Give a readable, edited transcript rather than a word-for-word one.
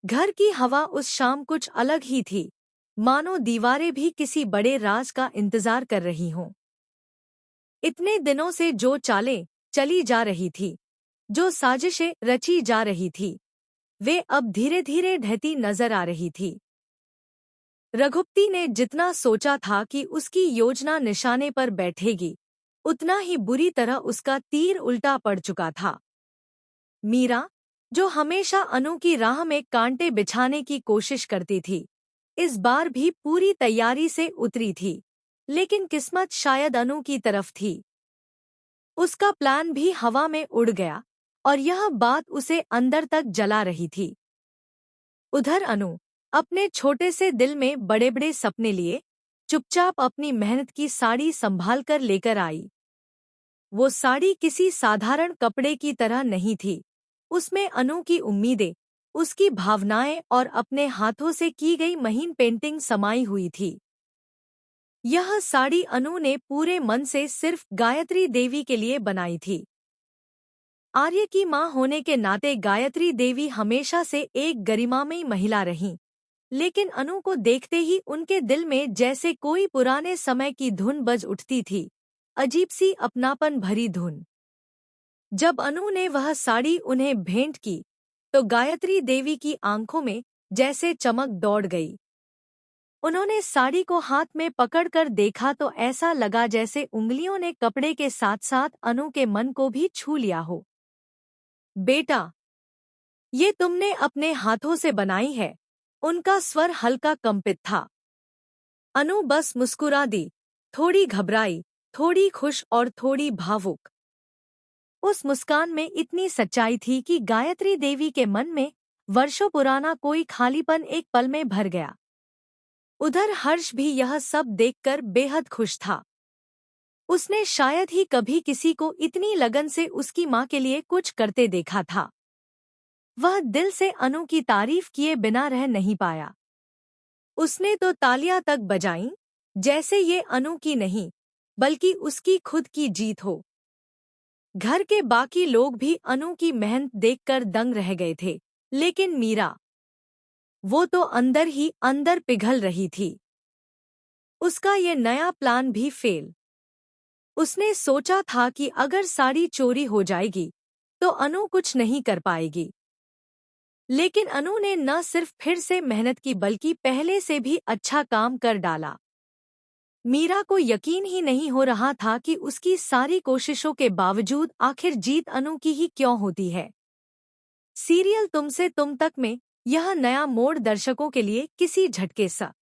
घर की हवा उस शाम कुछ अलग ही थी, मानो दीवारें भी किसी बड़े राज का इंतजार कर रही हों। इतने दिनों से जो चालें चली जा रही थी, जो साजिशें रची जा रही थी, वे अब धीरे धीरे ढहती नजर आ रही थी। रघुपति ने जितना सोचा था कि उसकी योजना निशाने पर बैठेगी, उतना ही बुरी तरह उसका तीर उल्टा पड़ चुका था। मीरा, जो हमेशा अनु की राह में कांटे बिछाने की कोशिश करती थी, इस बार भी पूरी तैयारी से उतरी थी, लेकिन किस्मत शायद अनु की तरफ थी। उसका प्लान भी हवा में उड़ गया और यह बात उसे अंदर तक जला रही थी। उधर अनु अपने छोटे से दिल में बड़े बड़े सपने लिए चुपचाप अपनी मेहनत की साड़ी संभाल कर लेकर आई। वो साड़ी किसी साधारण कपड़े की तरह नहीं थी। उसमें अनु की उम्मीदें, उसकी भावनाएं और अपने हाथों से की गई महीन पेंटिंग समाई हुई थी। यह साड़ी अनु ने पूरे मन से सिर्फ गायत्री देवी के लिए बनाई थी। आर्य की मां होने के नाते गायत्री देवी हमेशा से एक गरिमामयी महिला रहीं, लेकिन अनु को देखते ही उनके दिल में जैसे कोई पुराने समय की धुन बज उठती थी, अजीब सी अपनापन भरी धुन। जब अनु ने वह साड़ी उन्हें भेंट की, तो गायत्री देवी की आंखों में जैसे चमक दौड़ गई। उन्होंने साड़ी को हाथ में पकड़कर देखा तो ऐसा लगा जैसे उंगलियों ने कपड़े के साथ साथ अनु के मन को भी छू लिया हो। बेटा, ये तुमने अपने हाथों से बनाई है? उनका स्वर हल्का कंपित था। अनु बस मुस्कुरा दी, थोड़ी घबराई, थोड़ी खुश और थोड़ी भावुक। उस मुस्कान में इतनी सच्चाई थी कि गायत्री देवी के मन में वर्षों पुराना कोई खालीपन एक पल में भर गया। उधर हर्ष भी यह सब देखकर बेहद खुश था। उसने शायद ही कभी किसी को इतनी लगन से उसकी मां के लिए कुछ करते देखा था। वह दिल से अनु की तारीफ किए बिना रह नहीं पाया। उसने तो तालियां तक बजाईं, जैसे ये अनु की नहीं, बल्कि उसकी खुद की जीत हो। घर के बाकी लोग भी अनु की मेहनत देखकर दंग रह गए थे, लेकिन मीरा, वो तो अंदर ही अंदर पिघल रही थी। उसका ये नया प्लान भी फेल। उसने सोचा था कि अगर साड़ी चोरी हो जाएगी, तो अनु कुछ नहीं कर पाएगी। लेकिन अनु ने न सिर्फ फिर से मेहनत की बल्कि पहले से भी अच्छा काम कर डाला। मीरा को यकीन ही नहीं हो रहा था कि उसकी सारी कोशिशों के बावजूद आखिर जीत अनु की ही क्यों होती है। सीरियल तुम से तुम तक में यह नया मोड़ दर्शकों के लिए किसी झटके सा